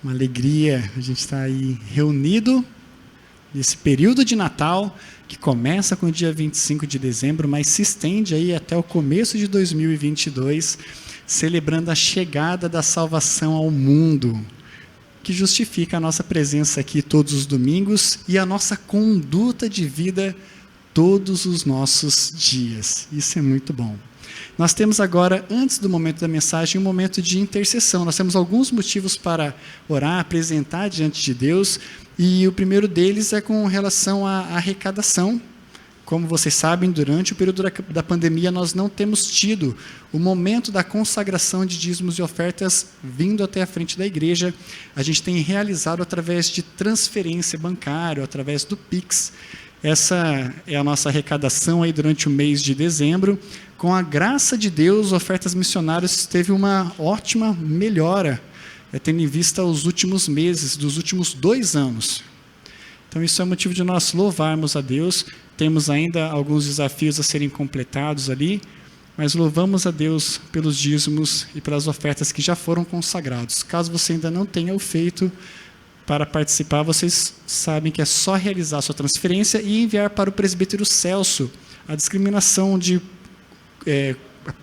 Uma alegria a gente estar aí reunido nesse período de Natal, que começa com o dia 25 de dezembro, mas se estende aí até o começo de 2022, celebrando a chegada da salvação ao mundo, que justifica a nossa presença aqui todos os domingos e a nossa conduta de vida todos os nossos dias. Isso é muito bom. Nós temos agora, antes do momento da mensagem, um momento de intercessão. Nós temos alguns motivos para orar, apresentar diante de Deus, e o primeiro deles é com relação à arrecadação. Como vocês sabem, durante o período da pandemia, nós não temos tido o momento da consagração de dízimos e ofertas vindo até a frente da igreja. A gente tem realizado através de transferência bancária, através do Pix. Essa é a nossa arrecadação aí durante o mês de dezembro. Com a graça de Deus, Ofertas Missionárias teve uma ótima melhora, tendo em vista os últimos meses, dos últimos 2 anos. Então, isso é motivo de nós louvarmos a Deus. Temos ainda alguns desafios a serem completados ali, mas louvamos a Deus pelos dízimos e pelas ofertas que já foram consagrados. Caso você ainda não tenha o feito, para participar, vocês sabem que é só realizar a sua transferência e enviar para o presbítero Celso a discriminação de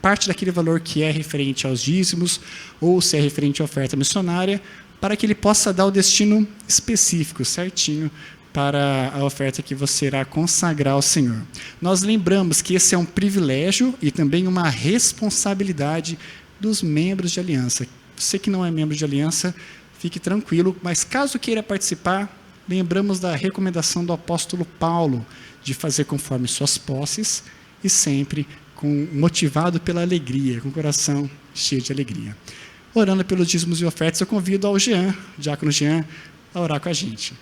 parte daquele valor que é referente aos dízimos ou se é referente à oferta missionária, para que ele possa dar o destino específico, certinho, para a oferta que você irá consagrar ao Senhor. Nós lembramos que esse é um privilégio e também uma responsabilidade dos membros de aliança. Você que não é membro de aliança, fique tranquilo, mas caso queira participar, lembramos da recomendação do apóstolo Paulo de fazer conforme suas posses e sempre motivado pela alegria, com o coração cheio de alegria. Orando pelos dízimos e ofertas, eu convido ao Jean, o diácono Jean, a orar com a gente.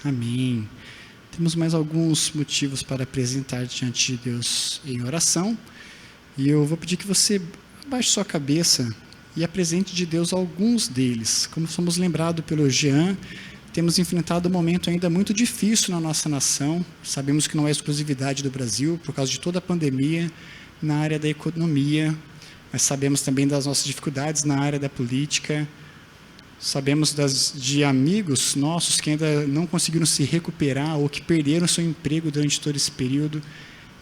Amém. Temos mais alguns motivos para apresentar diante de Deus em oração. E eu vou pedir que você abaixe sua cabeça e apresente de Deus alguns deles. Como somos lembrados pelo Jean, temos enfrentado um momento ainda muito difícil na nossa nação. Sabemos que não é exclusividade do Brasil, por causa de toda a pandemia, na área da economia, mas sabemos também das nossas dificuldades na área da política. Sabemos de amigos nossos que ainda não conseguiram se recuperar ou que perderam seu emprego durante todo esse período.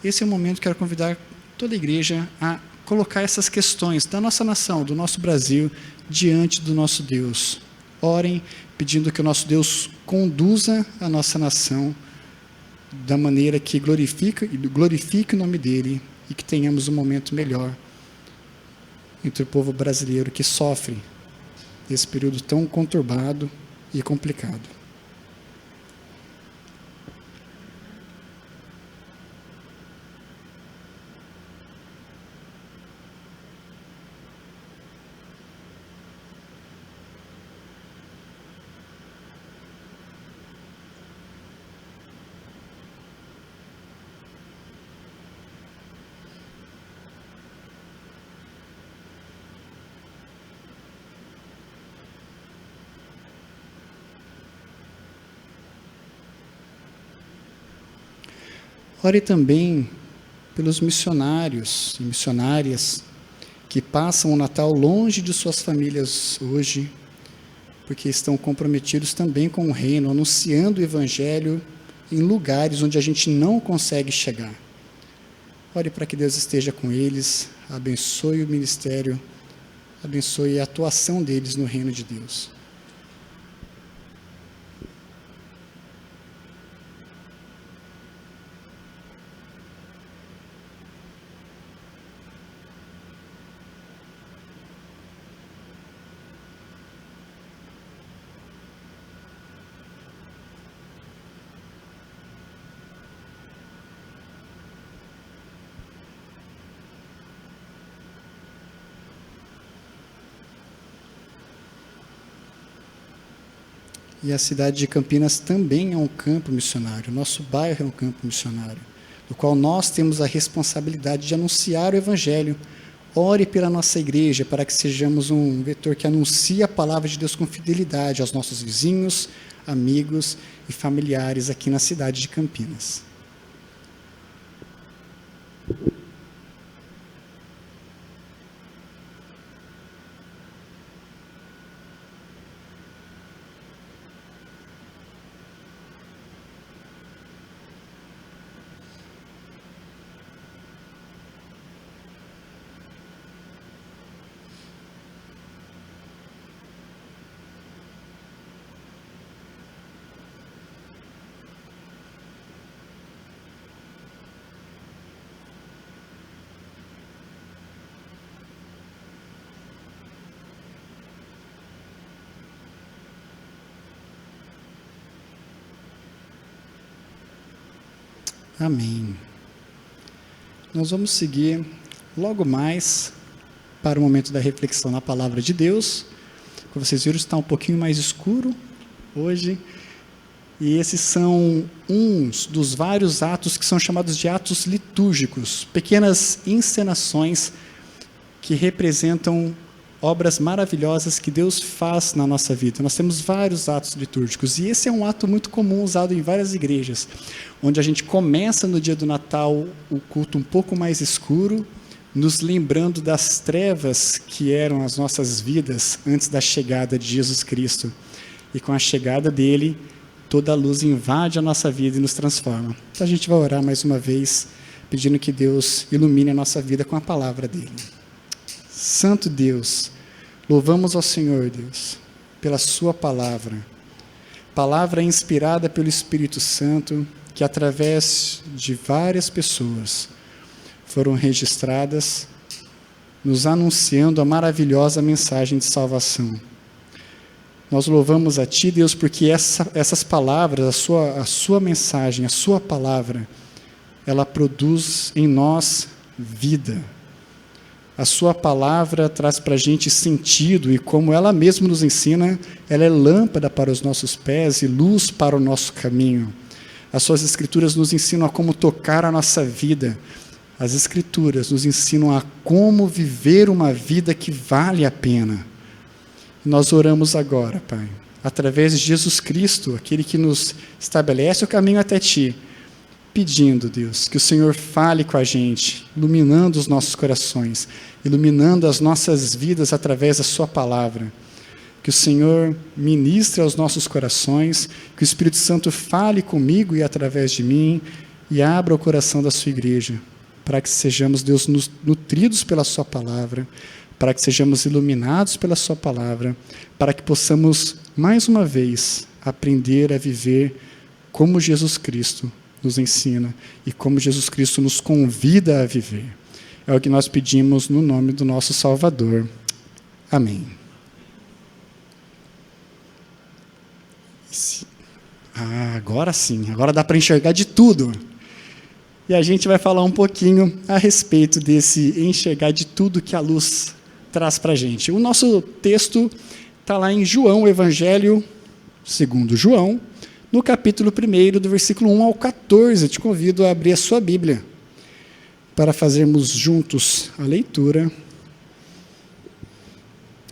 Esse é o momento que quero convidar toda a igreja a colocar essas questões da nossa nação, do nosso Brasil, diante do nosso Deus. Orem, pedindo que o nosso Deus conduza a nossa nação da maneira que glorifique o nome dEle e que tenhamos um momento melhor entre o povo brasileiro que sofre esse período tão conturbado e complicado. Ore também pelos missionários e missionárias que passam o Natal longe de suas famílias hoje, porque estão comprometidos também com o reino, anunciando o Evangelho em lugares onde a gente não consegue chegar. Ore para que Deus esteja com eles, abençoe o ministério, abençoe a atuação deles no reino de Deus. E a cidade de Campinas também é um campo missionário. Nosso bairro é um campo missionário, do qual nós temos a responsabilidade de anunciar o Evangelho. Ore pela nossa igreja, para que sejamos um vetor que anuncie a palavra de Deus com fidelidade aos nossos vizinhos, amigos e familiares aqui na cidade de Campinas. Amém. Nós vamos seguir logo mais para o momento da reflexão na palavra de Deus. Como vocês viram, está um pouquinho mais escuro hoje. E esses são uns dos vários atos que são chamados de atos litúrgicos, pequenas encenações que representam obras maravilhosas que Deus faz na nossa vida. Nós temos vários atos litúrgicos, e esse é um ato muito comum, usado em várias igrejas, onde a gente começa no dia do Natal o culto um pouco mais escuro, nos lembrando das trevas que eram as nossas vidas antes da chegada de Jesus Cristo. E com a chegada dele, toda a luz invade a nossa vida e nos transforma. Então a gente vai orar mais uma vez, pedindo que Deus ilumine a nossa vida com a palavra dele. Santo Deus, louvamos ao Senhor, Deus, pela sua palavra inspirada pelo Espírito Santo, que através de várias pessoas foram registradas, nos anunciando a maravilhosa mensagem de salvação. Nós louvamos a Ti, Deus, porque essas palavras, a sua mensagem, a sua palavra, ela produz em nós vida. A sua palavra traz para a gente sentido, e como ela mesma nos ensina, ela é lâmpada para os nossos pés e luz para o nosso caminho. As suas escrituras nos ensinam a como tocar a nossa vida. As escrituras nos ensinam a como viver uma vida que vale a pena. Nós oramos agora, Pai, através de Jesus Cristo, aquele que nos estabelece o caminho até Ti, pedindo, Deus, que o Senhor fale com a gente, iluminando os nossos corações, iluminando as nossas vidas através da sua palavra. Que o Senhor ministre aos nossos corações, que o Espírito Santo fale comigo e através de mim, e abra o coração da sua igreja, para que sejamos, Deus, nutridos pela sua palavra, para que sejamos iluminados pela sua palavra, para que possamos, mais uma vez, aprender a viver como Jesus Cristo nos ensina e como Jesus Cristo nos convida a viver. É o que nós pedimos no nome do nosso Salvador. Amém. Agora sim, agora dá para enxergar de tudo. E a gente vai falar um pouquinho a respeito desse enxergar de tudo que a luz traz para a gente. O nosso texto está lá em João, Evangelho segundo João, no capítulo 1, do versículo 1 ao 14. Eu te convido a abrir a sua Bíblia para fazermos juntos a leitura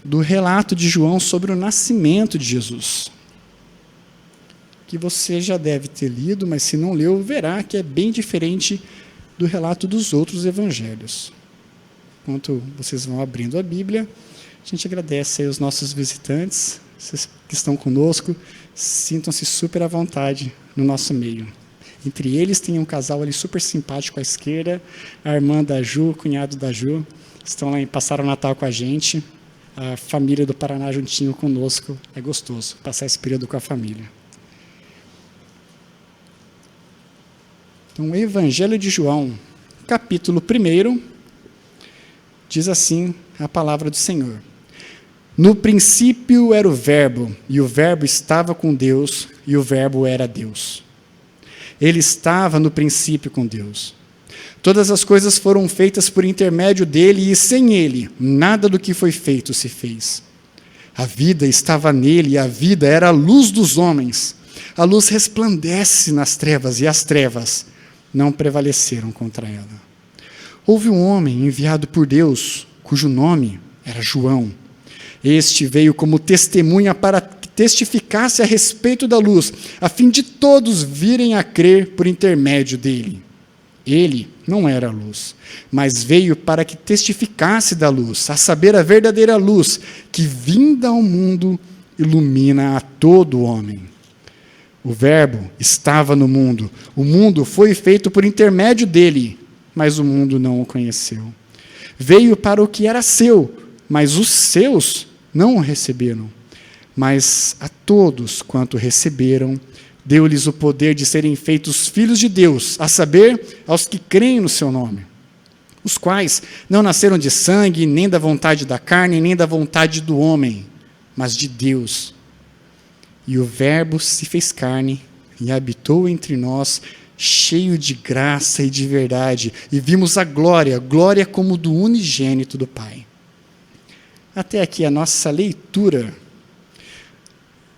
do relato de João sobre o nascimento de Jesus, que você já deve ter lido, mas se não leu, verá que é bem diferente do relato dos outros evangelhos. Enquanto vocês vão abrindo a Bíblia, a gente agradece aí os nossos visitantes, vocês que estão conosco, sintam-se super à vontade no nosso meio. Entre eles tem um casal ali super simpático à esquerda, a irmã da Ju, o cunhado da Ju, estão lá, passaram o Natal com a gente. A família do Paraná juntinho conosco, é gostoso passar esse período com a família. Então, o Evangelho de João, capítulo 1, diz assim a palavra do Senhor. No princípio era o Verbo, e o Verbo estava com Deus, e o Verbo era Deus. Ele estava no princípio com Deus. Todas as coisas foram feitas por intermédio dele, e sem ele, nada do que foi feito se fez. A vida estava nele, e a vida era a luz dos homens. A luz resplandece nas trevas, e as trevas não prevaleceram contra ela. Houve um homem enviado por Deus, cujo nome era João. Este veio como testemunha para que testificasse a respeito da luz, a fim de todos virem a crer por intermédio dele. Ele não era a luz, mas veio para que testificasse da luz, a saber, a verdadeira luz, que vinda ao mundo ilumina a todo homem. O Verbo estava no mundo, o mundo foi feito por intermédio dele, mas o mundo não o conheceu. Veio para o que era seu, mas os seus não o receberam. Mas a todos quanto receberam, deu-lhes o poder de serem feitos filhos de Deus, a saber, aos que creem no seu nome, os quais não nasceram de sangue, nem da vontade da carne, nem da vontade do homem, mas de Deus. E o Verbo se fez carne e habitou entre nós, cheio de graça e de verdade, e vimos a glória como do unigênito do Pai. Até aqui a nossa leitura.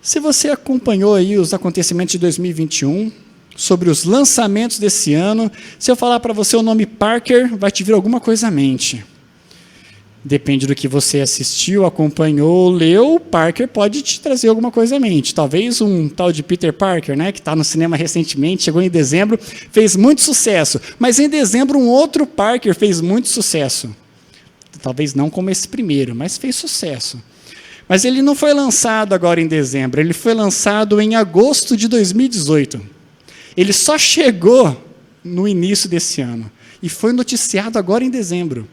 Se você acompanhou aí os acontecimentos de 2021, sobre os lançamentos desse ano, se eu falar para você o nome Parker, vai te vir alguma coisa à mente. Depende do que você assistiu, acompanhou, leu, Parker pode te trazer alguma coisa à mente. Talvez um tal de Peter Parker, né, que está no cinema recentemente, chegou em dezembro, fez muito sucesso. Mas em dezembro um outro Parker fez muito sucesso. Talvez não como esse primeiro, mas fez sucesso. Mas ele não foi lançado agora em dezembro, ele foi lançado em agosto de 2018. Ele só chegou no início desse ano e foi noticiado agora em dezembro.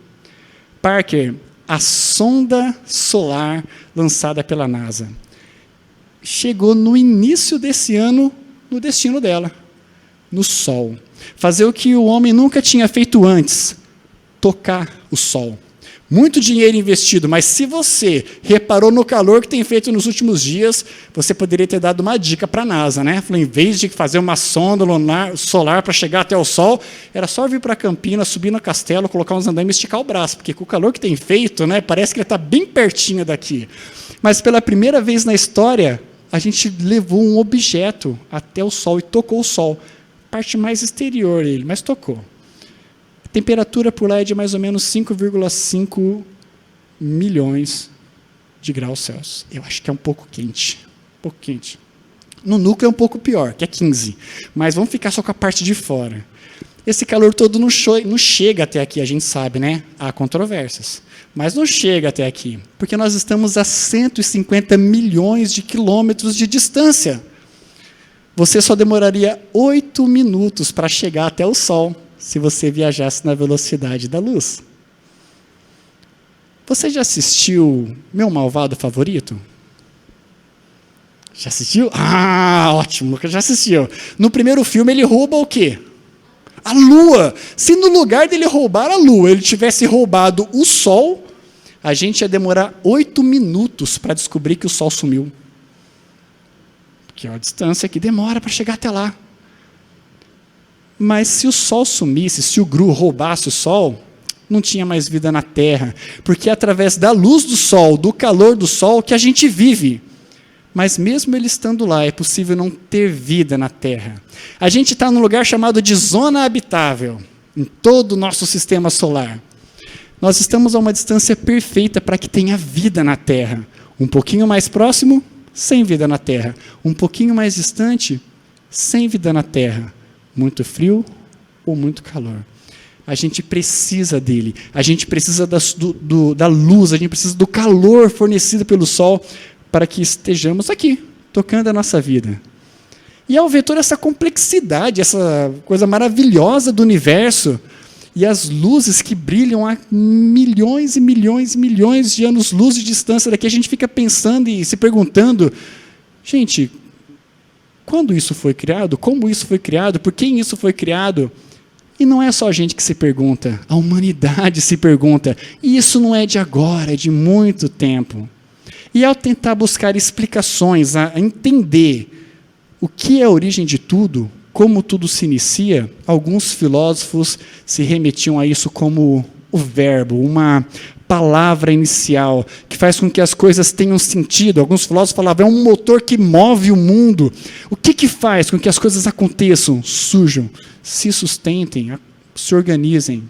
Parker, a sonda solar lançada pela NASA, chegou no início desse ano no destino dela, no Sol. Fazer o que o homem nunca tinha feito antes, tocar o Sol. Muito dinheiro investido, mas se você reparou no calor que tem feito nos últimos dias, você poderia ter dado uma dica para a NASA, né? Falou, em vez de fazer uma sonda solar para chegar até o Sol, era só vir para Campinas, subir no castelo, colocar uns andames e esticar o braço, porque com o calor que tem feito, né, parece que ele está bem pertinho daqui. Mas pela primeira vez na história, a gente levou um objeto até o Sol e tocou o Sol. Parte mais exterior ele, mas tocou. A temperatura por lá é de mais ou menos 5,5 milhões de graus Celsius. Eu acho que é um pouco quente. Um pouco quente. No núcleo é um pouco pior, que é 15. Mas vamos ficar só com a parte de fora. Esse calor todo não chega até aqui, a gente sabe, né? Há controvérsias. Mas não chega até aqui, porque nós estamos a 150 milhões de quilômetros de distância. Você só demoraria 8 minutos para chegar até o Sol, se você viajasse na velocidade da luz. Você já assistiu Meu Malvado Favorito? Já assistiu? Ah, ótimo, já assistiu. No primeiro filme ele rouba o quê? A Lua. Se no lugar dele roubar a Lua, ele tivesse roubado o Sol, a gente ia demorar 8 minutos para descobrir que o Sol sumiu. Porque é a distância que demora para chegar até lá. Mas se o Sol sumisse, se o Gru roubasse o Sol, não tinha mais vida na Terra, porque é através da luz do Sol, do calor do Sol, que a gente vive. Mas mesmo ele estando lá, é possível não ter vida na Terra. A gente está num lugar chamado de zona habitável, em todo o nosso sistema solar. Nós estamos a uma distância perfeita para que tenha vida na Terra. Um pouquinho mais próximo, sem vida na Terra. Um pouquinho mais distante, sem vida na Terra. Muito frio ou muito calor. A gente precisa dele, a gente precisa da luz, a gente precisa do calor fornecido pelo sol para que estejamos aqui, tocando a nossa vida. E ao ver toda essa complexidade, essa coisa maravilhosa do universo, e as luzes que brilham a milhões e milhões e milhões de anos-luz de distância daqui, a gente fica pensando e se perguntando, gente, quando isso foi criado? Como isso foi criado? Por quem isso foi criado? E não é só a gente que se pergunta, a humanidade se pergunta. E isso não é de agora, é de muito tempo. E ao tentar buscar explicações, a entender o que é a origem de tudo, como tudo se inicia, alguns filósofos se remetiam a isso como o verbo, uma palavra inicial, que faz com que as coisas tenham sentido. Alguns filósofos falavam, é um motor que move o mundo. O que faz com que as coisas aconteçam, surjam, se sustentem, se organizem?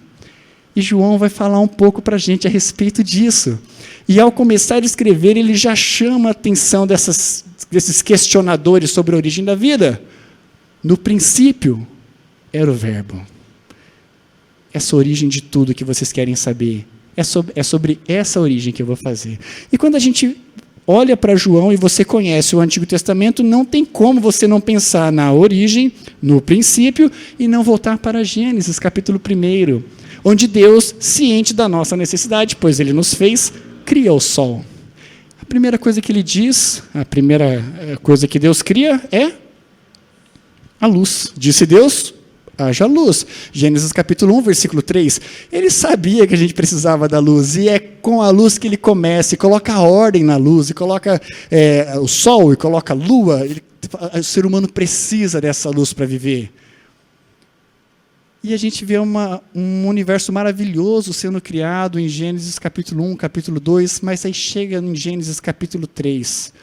E João vai falar um pouco para a gente a respeito disso. E ao começar a escrever, ele já chama a atenção desses questionadores sobre a origem da vida. No princípio, era o verbo. Essa origem de tudo que vocês querem saber, é sobre essa origem que eu vou fazer. E quando a gente olha para João e você conhece o Antigo Testamento, não tem como você não pensar na origem, no princípio, e não voltar para Gênesis, capítulo 1, onde Deus, ciente da nossa necessidade, pois Ele nos fez, cria o sol. A primeira coisa que Ele diz, a primeira coisa que Deus cria é a luz. Disse Deus, haja luz. Gênesis capítulo 1, versículo 3. Ele sabia que a gente precisava da luz, e é com a luz que ele começa, e coloca a ordem na luz, e coloca o sol, e coloca a lua. O ser humano precisa dessa luz para viver. E a gente vê um universo maravilhoso sendo criado em Gênesis capítulo 1, capítulo 2, mas aí chega em Gênesis capítulo 3.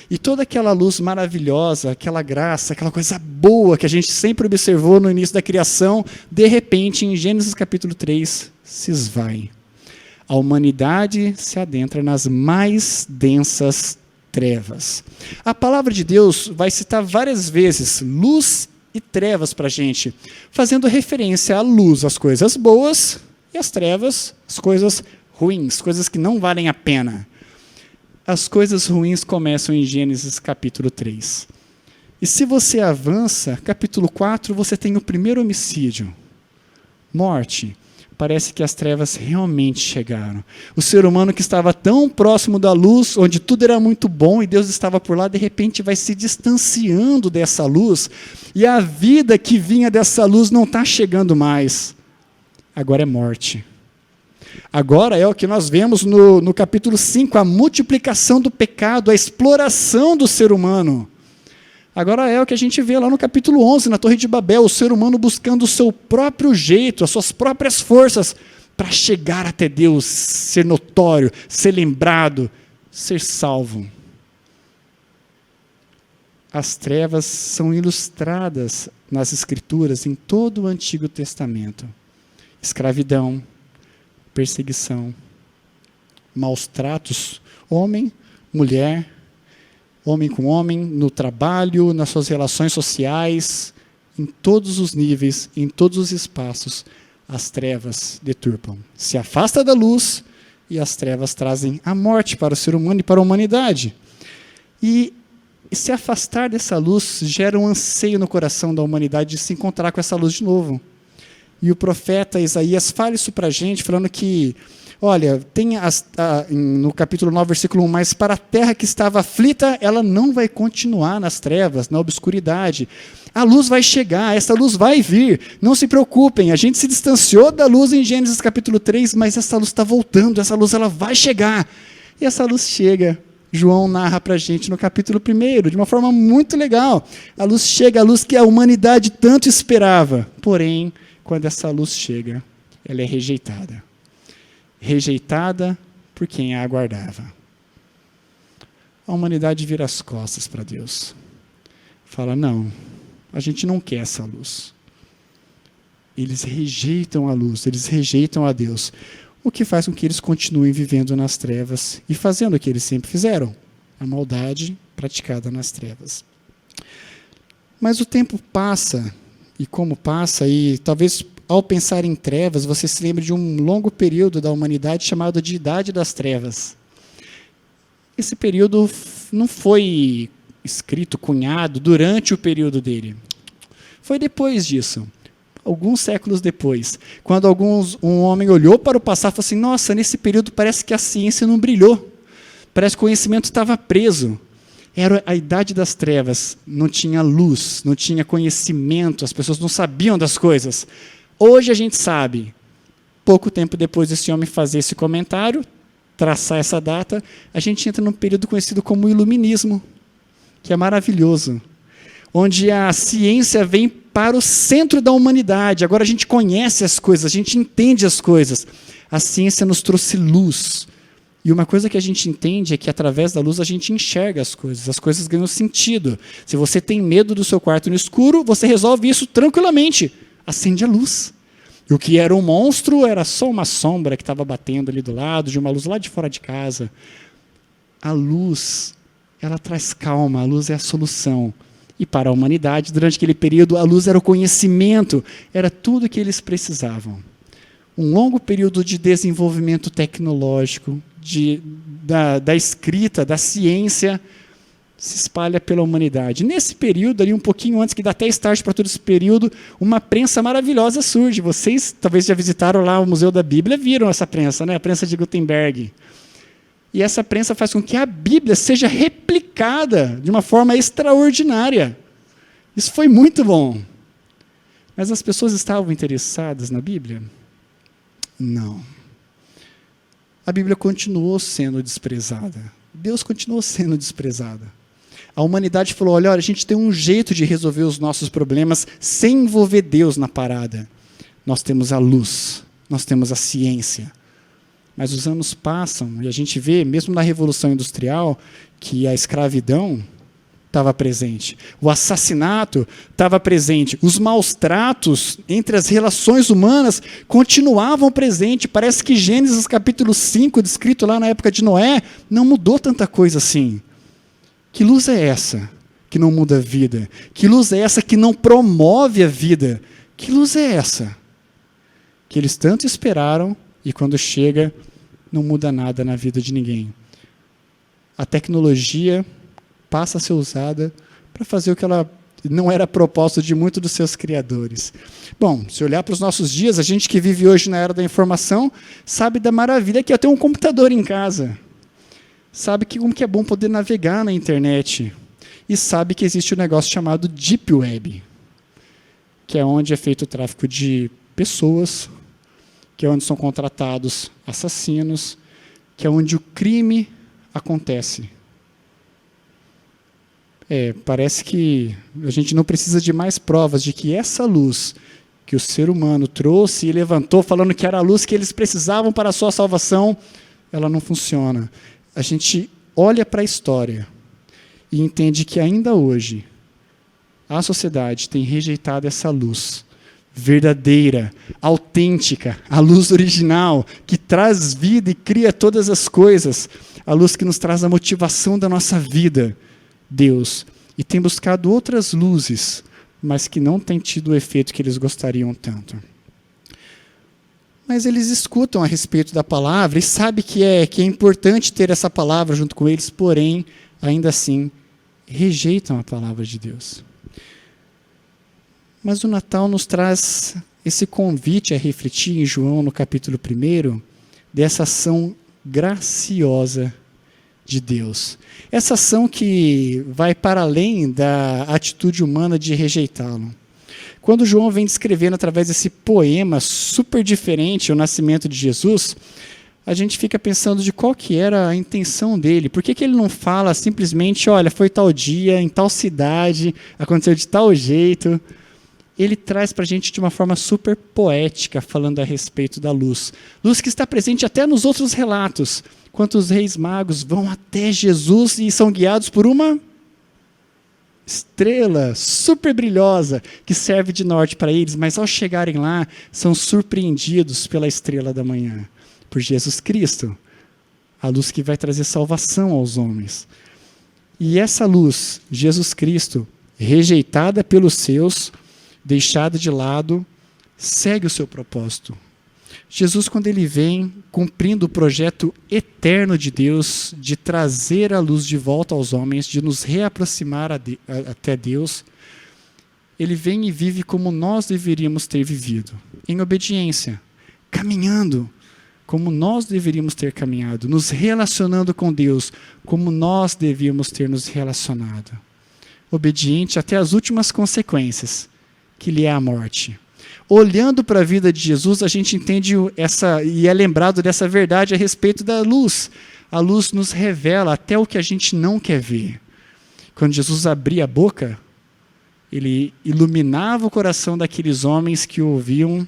E toda aquela luz maravilhosa, aquela graça, aquela coisa boa que a gente sempre observou no início da criação, de repente, em Gênesis capítulo 3, se esvai. A humanidade se adentra nas mais densas trevas. A palavra de Deus vai citar várias vezes luz e trevas para a gente, fazendo referência à luz, as coisas boas, e às trevas, as coisas ruins, coisas que não valem a pena. As coisas ruins começam em Gênesis capítulo 3. E se você avança, capítulo 4, você tem o primeiro homicídio. Morte. Parece que as trevas realmente chegaram. O ser humano que estava tão próximo da luz, onde tudo era muito bom e Deus estava por lá, de repente vai se distanciando dessa luz, e a vida que vinha dessa luz não está chegando mais. Agora é morte. Agora é o que nós vemos no capítulo 5, a multiplicação do pecado, a exploração do ser humano. Agora é o que a gente vê lá no capítulo 11, na Torre de Babel, o ser humano buscando o seu próprio jeito, as suas próprias forças, para chegar até Deus, ser notório, ser lembrado, ser salvo. As trevas são ilustradas nas Escrituras, em todo o Antigo Testamento. Escravidão, perseguição, maus tratos, homem, mulher, homem com homem, no trabalho, nas suas relações sociais, em todos os níveis, em todos os espaços, as trevas deturpam. Se afasta da luz e as trevas trazem a morte para o ser humano e para a humanidade. E se afastar dessa luz gera um anseio no coração da humanidade de se encontrar com essa luz de novo. E o profeta Isaías fala isso para a gente, falando que, olha, tem no capítulo 9, versículo 1, mas para a terra que estava aflita, ela não vai continuar nas trevas, na obscuridade. A luz vai chegar, essa luz vai vir, não se preocupem, a gente se distanciou da luz em Gênesis capítulo 3, mas essa luz está voltando, essa luz ela vai chegar. E essa luz chega. João narra para a gente no capítulo 1, de uma forma muito legal. A luz chega, a luz que a humanidade tanto esperava, porém, quando essa luz chega, ela é rejeitada. Rejeitada por quem a aguardava. A humanidade vira as costas para Deus. Fala, não, a gente não quer essa luz. Eles rejeitam a luz, eles rejeitam a Deus. O que faz com que eles continuem vivendo nas trevas e fazendo o que eles sempre fizeram. A maldade praticada nas trevas. Mas o tempo passa, e como passa, e talvez ao pensar em trevas, você se lembra de um longo período da humanidade chamado de Idade das Trevas. Esse período não foi escrito, cunhado, durante o período dele. Foi depois disso, alguns séculos depois, quando um homem olhou para o passado e falou assim, nossa, nesse período parece que a ciência não brilhou, parece que o conhecimento estava preso. Era a Idade das Trevas, não tinha luz, não tinha conhecimento, as pessoas não sabiam das coisas. Hoje a gente sabe. Pouco tempo depois desse homem fazer esse comentário, traçar essa data, a gente entra num período conhecido como Iluminismo, que é maravilhoso, onde a ciência vem para o centro da humanidade. Agora a gente conhece as coisas, a gente entende as coisas. A ciência nos trouxe luz. E uma coisa que a gente entende é que através da luz a gente enxerga as coisas ganham sentido. Se você tem medo do seu quarto no escuro, você resolve isso tranquilamente. Acende a luz. E o que era um monstro era só uma sombra que estava batendo ali do lado, de uma luz lá de fora de casa. A luz, ela traz calma, a luz é a solução. E para a humanidade, durante aquele período, a luz era o conhecimento, era tudo o que eles precisavam. Um longo período de desenvolvimento tecnológico, da escrita, da ciência, se espalha pela humanidade. Nesse período, ali um pouquinho antes, que dá até start para todo esse período, uma prensa maravilhosa surge. Vocês talvez já visitaram lá o Museu da Bíblia, viram essa prensa, né? A prensa de Gutenberg. E essa prensa faz com que a Bíblia seja replicada de uma forma extraordinária. Isso foi muito bom. Mas as pessoas estavam interessadas na Bíblia? Não. A Bíblia continuou sendo desprezada. Deus continuou sendo desprezado. A humanidade falou, olha, a gente tem um jeito de resolver os nossos problemas sem envolver Deus na parada. Nós temos a luz, nós temos a ciência. Mas os anos passam e a gente vê, mesmo na Revolução Industrial, que a escravidão estava presente, o assassinato estava presente, os maus tratos entre as relações humanas continuavam presentes. Parece que Gênesis capítulo 5, descrito lá na época de Noé, não mudou tanta coisa assim. Que luz é essa que não muda a vida? Que luz é essa que não promove a vida? Que luz é essa? Que eles tanto esperaram e quando chega, não muda nada na vida de ninguém. A tecnologia passa a ser usada para fazer o que ela não era propósito de muitos dos seus criadores. Bom, se olhar para os nossos dias, a gente que vive hoje na era da informação, sabe da maravilha que é ter um computador em casa. Sabe como que é bom poder navegar na internet. E sabe que existe um negócio chamado Deep Web, que é onde é feito o tráfico de pessoas, que é onde são contratados assassinos, que é onde o crime acontece. Parece que a gente não precisa de mais provas de que essa luz que o ser humano trouxe e levantou, falando que era a luz que eles precisavam para a sua salvação, ela não funciona. A gente olha para a história e entende que ainda hoje a sociedade tem rejeitado essa luz verdadeira, autêntica, a luz original, que traz vida e cria todas as coisas, a luz que nos traz a motivação da nossa vida, Deus. E tem buscado outras luzes, mas que não têm tido o efeito que eles gostariam tanto. Mas eles escutam a respeito da palavra e sabem que é importante ter essa palavra junto com eles, porém, ainda assim, rejeitam a palavra de Deus. Mas o Natal nos traz esse convite a refletir em João, no capítulo 1, dessa ação graciosa de Deus. Essa ação que vai para além da atitude humana de rejeitá-lo. Quando João vem descrevendo através desse poema super diferente o nascimento de Jesus, a gente fica pensando de qual que era a intenção dele. Por que ele não fala simplesmente, olha, foi tal dia, em tal cidade, aconteceu de tal jeito? Ele traz para a gente de uma forma super poética, falando a respeito da luz. Luz que está presente até nos outros relatos. Quando os reis magos vão até Jesus e são guiados por uma estrela super brilhosa que serve de norte para eles, mas ao chegarem lá, são surpreendidos pela estrela da manhã, por Jesus Cristo, a luz que vai trazer salvação aos homens. E essa luz, Jesus Cristo, rejeitada pelos seus, deixada de lado, segue o seu propósito. Jesus, quando ele vem cumprindo o projeto eterno de Deus, de trazer a luz de volta aos homens, de nos reaproximar até Deus, ele vem e vive como nós deveríamos ter vivido, em obediência, caminhando como nós deveríamos ter caminhado, nos relacionando com Deus como nós devíamos ter nos relacionado. Obediente até as últimas consequências, que lhe é a morte. Olhando para a vida de Jesus, a gente entende e é lembrado dessa verdade a respeito da luz. A luz nos revela até o que a gente não quer ver. Quando Jesus abria a boca, ele iluminava o coração daqueles homens que o ouviam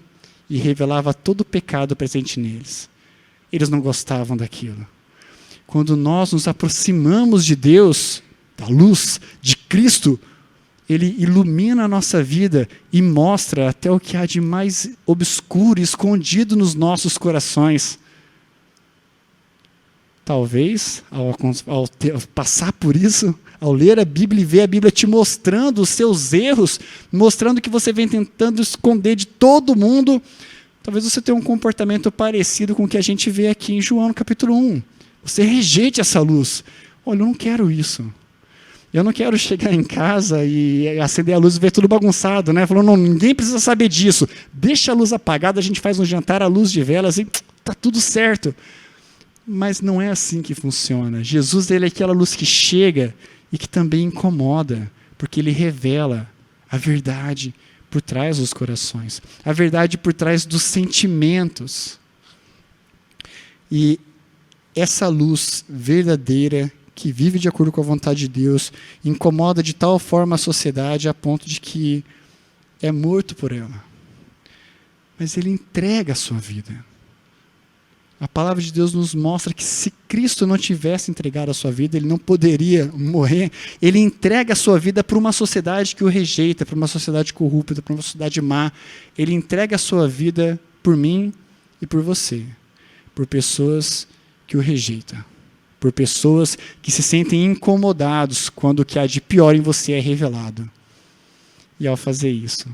e revelava todo o pecado presente neles. Eles não gostavam daquilo. Quando nós nos aproximamos de Deus, da luz de Cristo, ele ilumina a nossa vida e mostra até o que há de mais obscuro e escondido nos nossos corações. Talvez, ao passar por isso, ao ler a Bíblia e ver a Bíblia te mostrando os seus erros, mostrando que você vem tentando esconder de todo mundo, talvez você tenha um comportamento parecido com o que a gente vê aqui em João, no capítulo 1. Você rejeite essa luz. Olha, eu não quero isso. Eu não quero chegar em casa e acender a luz e ver tudo bagunçado, né? Falando, não, ninguém precisa saber disso. Deixa a luz apagada, a gente faz um jantar à luz de velas e está tudo certo. Mas não é assim que funciona. Jesus, ele é aquela luz que chega e que também incomoda, porque ele revela a verdade por trás dos corações, a verdade por trás dos sentimentos. E essa luz verdadeira, que vive de acordo com a vontade de Deus, incomoda de tal forma a sociedade a ponto de que é morto por ela. Mas ele entrega a sua vida. A palavra de Deus nos mostra que se Cristo não tivesse entregado a sua vida, ele não poderia morrer. Ele entrega a sua vida para uma sociedade que o rejeita, para uma sociedade corrupta, para uma sociedade má. Ele entrega a sua vida por mim e por você, por pessoas que o rejeitam, por pessoas que se sentem incomodados quando o que há de pior em você é revelado. E ao fazer isso,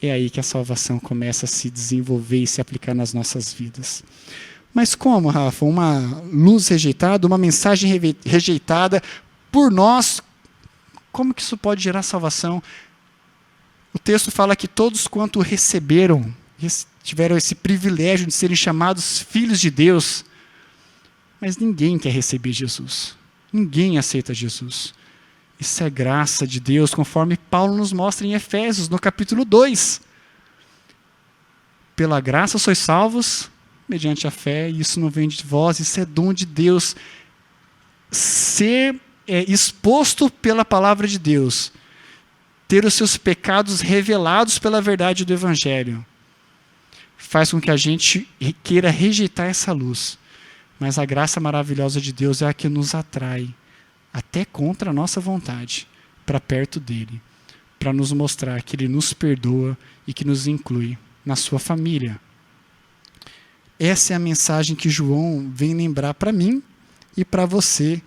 é aí que a salvação começa a se desenvolver e se aplicar nas nossas vidas. Mas como, Rafa? Uma luz rejeitada, uma mensagem rejeitada por nós, como que isso pode gerar salvação? O texto fala que todos quanto receberam, tiveram esse privilégio de serem chamados filhos de Deus, mas ninguém quer receber Jesus. Ninguém aceita Jesus. Isso é graça de Deus, conforme Paulo nos mostra em Efésios, no capítulo 2. Pela graça sois salvos, mediante a fé, e isso não vem de vós, isso é dom de Deus. Ser exposto pela palavra de Deus, ter os seus pecados revelados pela verdade do Evangelho, faz com que a gente queira rejeitar essa luz. Mas a graça maravilhosa de Deus é a que nos atrai, até contra a nossa vontade, para perto dele, para nos mostrar que ele nos perdoa e que nos inclui na sua família. Essa é a mensagem que João vem lembrar para mim e para você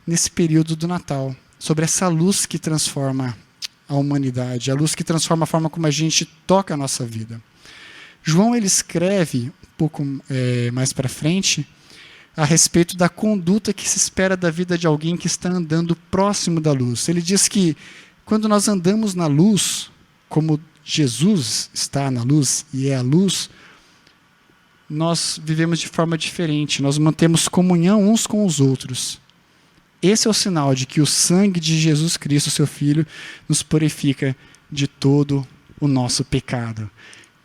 nesse período do Natal, sobre essa luz que transforma a humanidade, a luz que transforma a forma como a gente toca a nossa vida. João, ele escreve um pouco mais para frente a respeito da conduta que se espera da vida de alguém que está andando próximo da luz. Ele diz que quando nós andamos na luz, como Jesus está na luz e é a luz, nós vivemos de forma diferente, nós mantemos comunhão uns com os outros. Esse é o sinal de que o sangue de Jesus Cristo, seu Filho, nos purifica de todo o nosso pecado.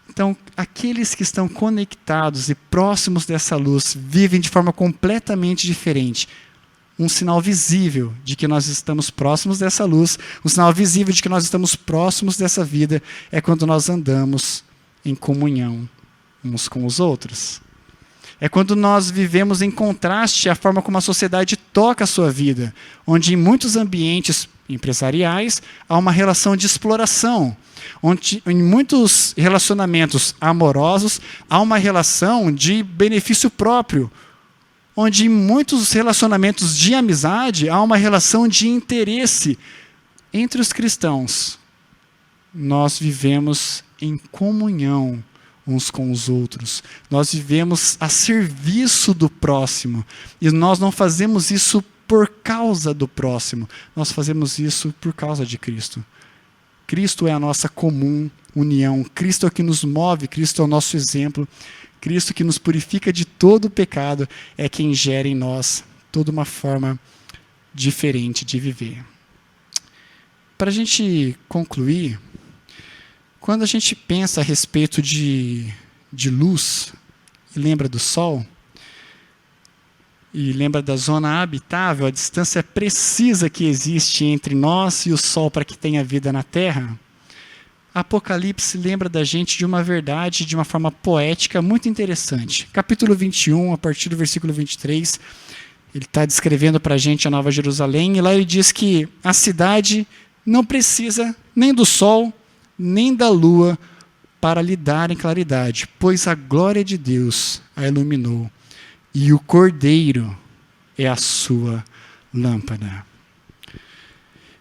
Então, aqueles que estão conectados e próximos dessa luz vivem de forma completamente diferente. Um sinal visível de que nós estamos próximos dessa luz, um sinal visível de que nós estamos próximos dessa vida, é quando nós andamos em comunhão uns com os outros. É quando nós vivemos em contraste à forma como a sociedade toca a sua vida, onde em muitos ambientes empresariais há uma relação de exploração, onde em muitos relacionamentos amorosos há uma relação de benefício próprio, onde em muitos relacionamentos de amizade há uma relação de interesse. Entre os cristãos, nós vivemos em comunhão uns com os outros. Nós vivemos a serviço do próximo. E nós não fazemos isso por causa do próximo. Nós fazemos isso por causa de Cristo. Cristo é a nossa comum união. Cristo é o que nos move. Cristo é o nosso exemplo. Cristo que nos purifica de todo o pecado é quem gera em nós toda uma forma diferente de viver. Para a gente concluir, quando a gente pensa a respeito de luz, e lembra do sol, e lembra da zona habitável, a distância precisa que existe entre nós e o sol para que tenha vida na Terra, Apocalipse lembra da gente de uma verdade de uma forma poética muito interessante. Capítulo 21, a partir do versículo 23, ele está descrevendo para a gente a Nova Jerusalém, e lá ele diz que a cidade não precisa nem do sol, nem da lua para lhe darem claridade, pois a glória de Deus a iluminou, e o Cordeiro é a sua lâmpada.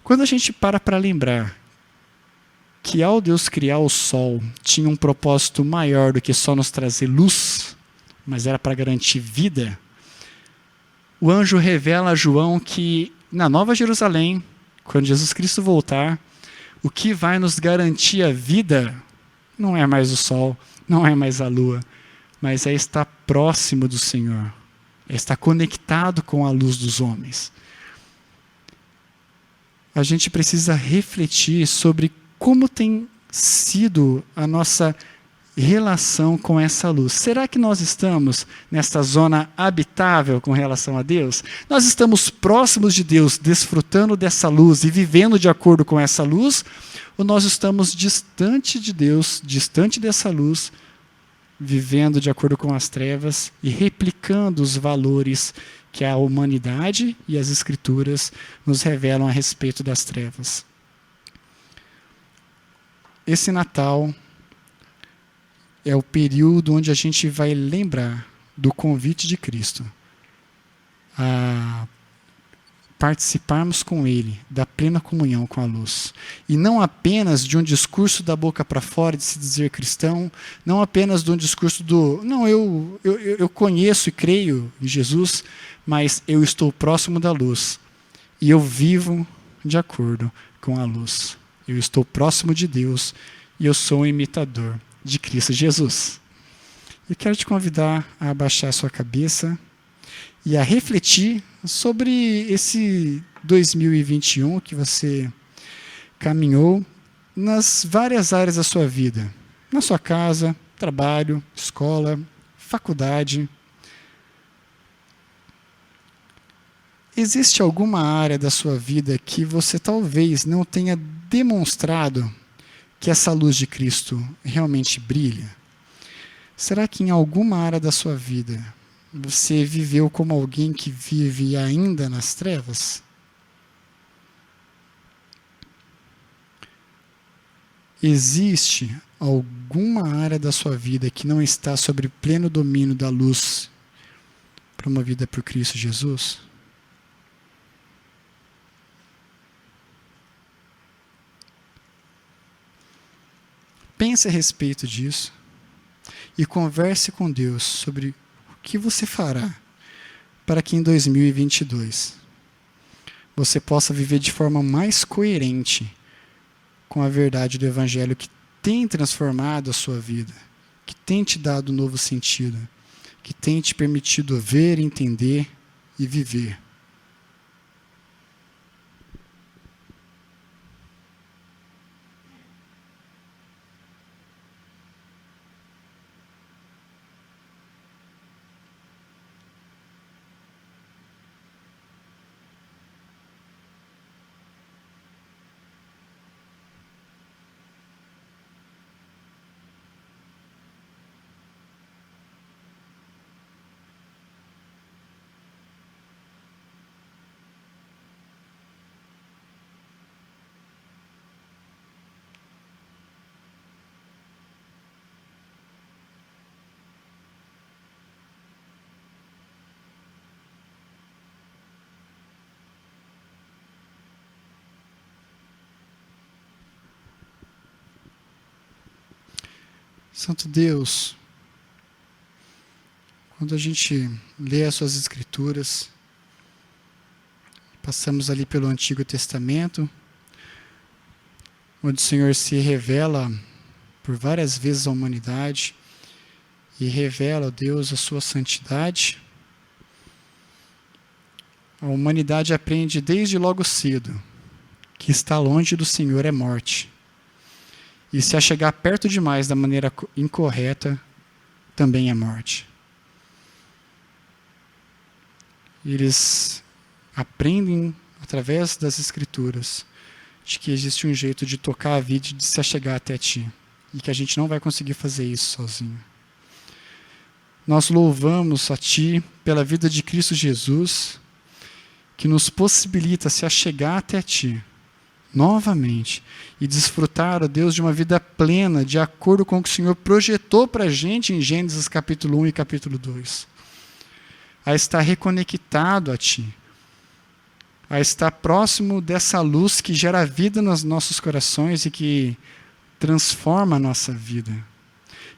Quando a gente para lembrar que ao Deus criar o sol tinha um propósito maior do que só nos trazer luz, mas era para garantir vida, o anjo revela a João que na Nova Jerusalém, quando Jesus Cristo voltar, o que vai nos garantir a vida não é mais o sol, não é mais a lua, mas é estar próximo do Senhor, é estar conectado com a luz dos homens. A gente precisa refletir sobre como tem sido a nossa relação com essa luz. Será que nós estamos nesta zona habitável com relação a Deus? Nós estamos próximos de Deus, desfrutando dessa luz e vivendo de acordo com essa luz? Ou nós estamos distante de Deus, distante dessa luz, vivendo de acordo com as trevas e replicando os valores que a humanidade e as Escrituras nos revelam a respeito das trevas? Esse Natal é o período onde a gente vai lembrar do convite de Cristo a participarmos com Ele da plena comunhão com a luz. E não apenas de um discurso da boca para fora de se dizer cristão, não apenas de um discurso eu conheço e creio em Jesus, mas eu estou próximo da luz e eu vivo de acordo com a luz. Eu estou próximo de Deus e eu sou um imitador de Cristo Jesus. Eu quero te convidar a abaixar a sua cabeça e a refletir sobre esse 2021 que você caminhou nas várias áreas da sua vida. Na sua casa, trabalho, escola, faculdade. Existe alguma área da sua vida que você talvez não tenha demonstrado que essa luz de Cristo realmente brilha? Será que em alguma área da sua vida você viveu como alguém que vive ainda nas trevas? Existe alguma área da sua vida que não está sob pleno domínio da luz promovida por Cristo Jesus? Pense a respeito disso e converse com Deus sobre o que você fará para que em 2022 você possa viver de forma mais coerente com a verdade do Evangelho que tem transformado a sua vida, que tem te dado um novo sentido, que tem te permitido ver, entender e viver. Santo Deus, quando a gente lê as suas escrituras, passamos ali pelo Antigo Testamento, onde o Senhor se revela por várias vezes à humanidade e revela, ó Deus, a sua santidade. A humanidade aprende desde logo cedo que estar longe do Senhor é morte. E se a chegar perto demais da maneira incorreta, também é morte. Eles aprendem, através das Escrituras, de que existe um jeito de tocar a vida e de se achegar até Ti. E que a gente não vai conseguir fazer isso sozinho. Nós louvamos a Ti pela vida de Cristo Jesus, que nos possibilita se achegar até Ti novamente e desfrutar, ó Deus, de uma vida plena, de acordo com o que o Senhor projetou para a gente em Gênesis capítulo 1 e capítulo 2. A estar reconectado a Ti, a estar próximo dessa luz que gera vida nos nossos corações e que transforma a nossa vida,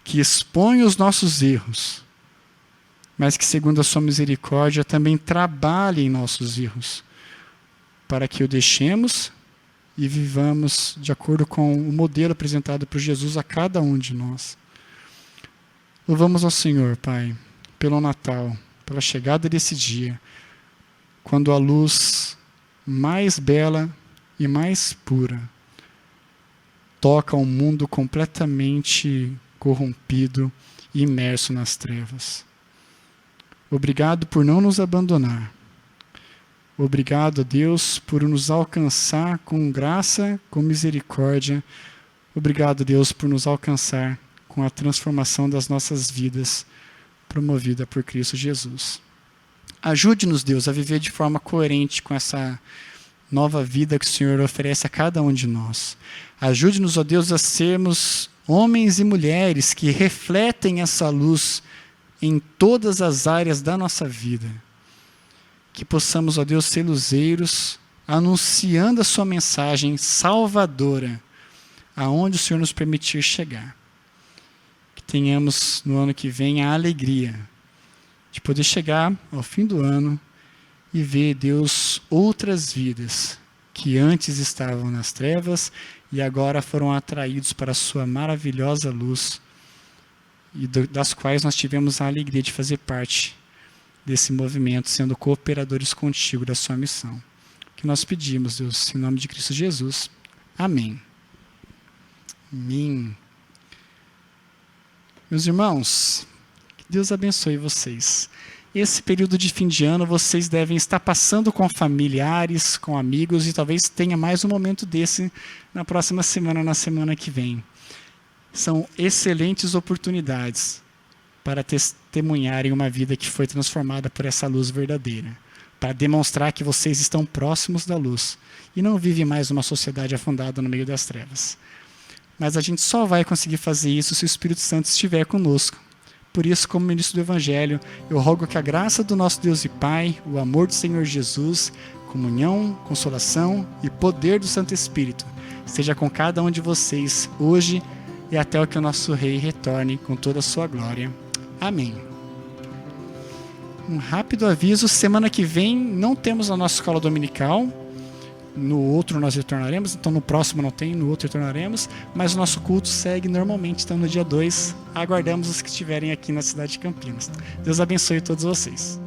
que expõe os nossos erros, mas que, segundo a sua misericórdia, também trabalha em nossos erros, para que o deixemos e vivamos de acordo com o modelo apresentado por Jesus a cada um de nós. Louvamos ao Senhor, Pai, pelo Natal, pela chegada desse dia, quando a luz mais bela e mais pura toca um mundo completamente corrompido e imerso nas trevas. Obrigado por não nos abandonar. Obrigado, Deus, por nos alcançar com graça, com misericórdia. Obrigado, Deus, por nos alcançar com a transformação das nossas vidas, promovida por Cristo Jesus. Ajude-nos, Deus, a viver de forma coerente com essa nova vida que o Senhor oferece a cada um de nós. Ajude-nos, ó Deus, a sermos homens e mulheres que refletem essa luz em todas as áreas da nossa vida. Que possamos, ó Deus, ser luzeiros, anunciando a sua mensagem salvadora, aonde o Senhor nos permitir chegar. Que tenhamos no ano que vem a alegria de poder chegar ao fim do ano e ver, Deus, outras vidas que antes estavam nas trevas e agora foram atraídos para a sua maravilhosa luz e das quais nós tivemos a alegria de fazer parte desse movimento, sendo cooperadores contigo da sua missão. Que nós pedimos, Deus, em nome de Cristo Jesus. Amém. Amém. Meus irmãos, que Deus abençoe vocês. Esse período de fim de ano vocês devem estar passando com familiares, com amigos, e talvez tenha mais um momento desse na próxima semana, na semana que vem. São excelentes oportunidades para testemunharem uma vida que foi transformada por essa luz verdadeira, para demonstrar que vocês estão próximos da luz e não vivem mais uma sociedade afundada no meio das trevas. Mas a gente só vai conseguir fazer isso se o Espírito Santo estiver conosco. Por isso, como ministro do Evangelho, eu rogo que a graça do nosso Deus e Pai, o amor do Senhor Jesus, comunhão, consolação e poder do Santo Espírito esteja com cada um de vocês hoje e até que o nosso Rei retorne com toda a sua glória. Amém. Um rápido aviso, semana que vem não temos a nossa escola dominical, no outro nós retornaremos, então no próximo não tem, no outro retornaremos, mas o nosso culto segue normalmente, então no dia 2, aguardamos os que estiverem aqui na cidade de Campinas. Deus abençoe todos vocês.